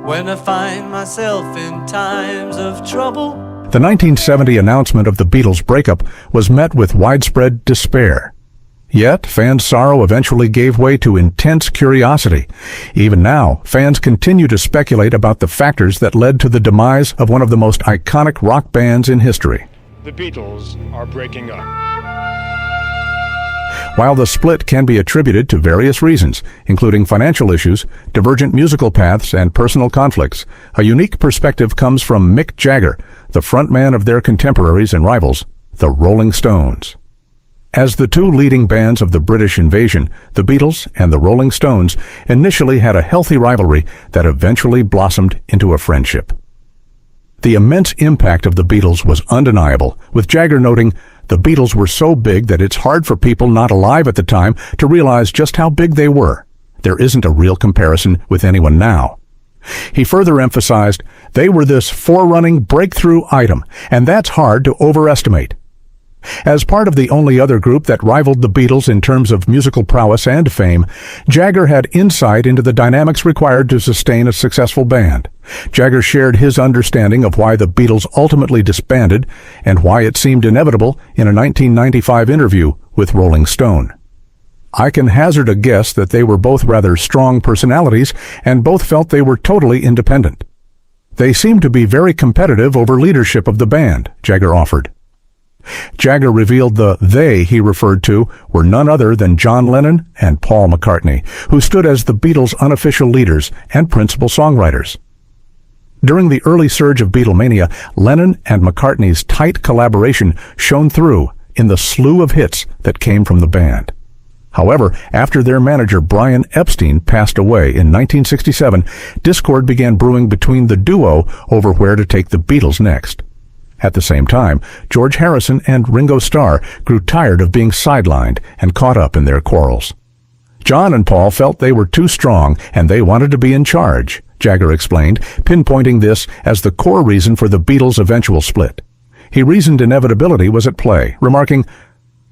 when I find myself in times of trouble. The 1970 announcement of the Beatles' breakup was met with widespread despair. Yet, fans' sorrow eventually gave way to intense curiosity. Even now, fans continue to speculate about the factors that led to the demise of one of the most iconic rock bands in history. The Beatles are breaking up. While the split can be attributed to various reasons, including financial issues, divergent musical paths, and personal conflicts, a unique perspective comes from Mick Jagger, the frontman of their contemporaries and rivals, the Rolling Stones. As the two leading bands of the British invasion, the Beatles and the Rolling Stones initially had a healthy rivalry that eventually blossomed into a friendship. The immense impact of the Beatles was undeniable, with Jagger noting, "The Beatles were so big that it's hard for people not alive at the time to realize just how big they were. There isn't a real comparison with anyone now." He further emphasized, "They were this forerunning breakthrough item, and that's hard to overestimate." As part of the only other group that rivaled the Beatles in terms of musical prowess and fame, Jagger had insight into the dynamics required to sustain a successful band. Jagger shared his understanding of why the Beatles ultimately disbanded and why it seemed inevitable in a 1995 interview with Rolling Stone. "I can hazard a guess that they were both rather strong personalities and both felt they were totally independent. They seemed to be very competitive over leadership of the band," Jagger offered. Jagger revealed the "they" he referred to were none other than John Lennon and Paul McCartney, who stood as the Beatles' unofficial leaders and principal songwriters. During the early surge of Beatlemania, Lennon and McCartney's tight collaboration shone through in the slew of hits that came from the band. However, after their manager Brian Epstein passed away in 1967, discord began brewing between the duo over where to take the Beatles next. At the same time, George Harrison and Ringo Starr grew tired of being sidelined and caught up in their quarrels. John and Paul felt they were too strong and they wanted to be in charge, Jagger explained, pinpointing this as the core reason for the Beatles' eventual split. He reasoned inevitability was at play, remarking,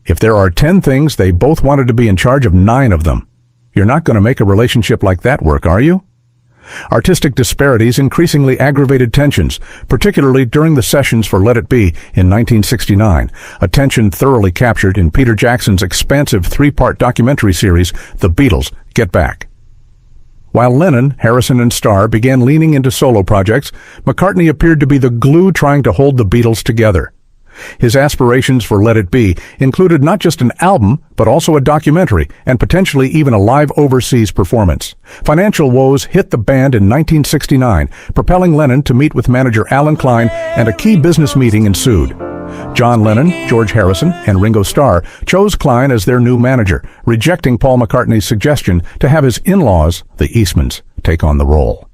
"If there are 10 things, they both wanted to be in charge of 9 of them. You're not going to make a relationship like that work, are you?" Artistic disparities increasingly aggravated tensions, particularly during the sessions for Let It Be in 1969, a tension thoroughly captured in Peter Jackson's expansive 3-part documentary series, The Beatles, Get Back. While Lennon, Harrison, and Starr began leaning into solo projects, McCartney appeared to be the glue trying to hold the Beatles together. His aspirations for Let It Be included not just an album, but also a documentary, and potentially even a live overseas performance. Financial woes hit the band in 1969, propelling Lennon to meet with manager Alan Klein, and a key business meeting ensued. John Lennon, George Harrison, and Ringo Starr chose Klein as their new manager, rejecting Paul McCartney's suggestion to have his in-laws, the Eastmans, take on the role.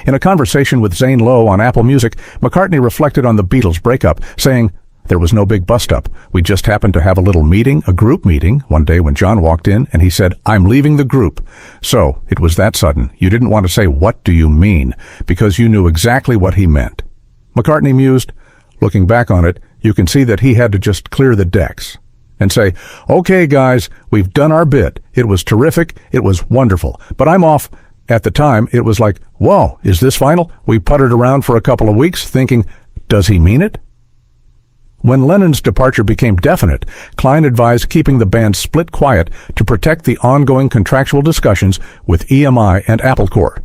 In a conversation with Zane Lowe on Apple Music, McCartney reflected on the Beatles' breakup, saying, "There was no big bust-up. We just happened to have a little meeting, a group meeting, one day when John walked in and he said, 'I'm leaving the group.' So it was that sudden. You didn't want to say, 'What do you mean?' because you knew exactly what he meant." McCartney mused, "Looking back on it, you can see that he had to just clear the decks and say, 'Okay, guys, we've done our bit. It was terrific. It was wonderful. But I'm off.' At the time, it was like, 'Whoa, is this final?' We puttered around for a couple of weeks thinking, 'Does he mean it?'" When Lennon's departure became definite, Klein advised keeping the band split quiet to protect the ongoing contractual discussions with EMI and Apple Corps.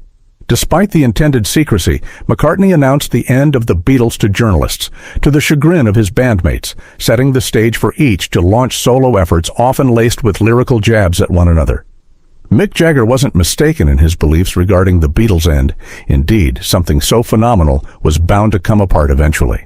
Despite the intended secrecy, McCartney announced the end of the Beatles to journalists, to the chagrin of his bandmates, setting the stage for each to launch solo efforts often laced with lyrical jabs at one another. Mick Jagger wasn't mistaken in his beliefs regarding the Beatles' end. Indeed, something so phenomenal was bound to come apart eventually.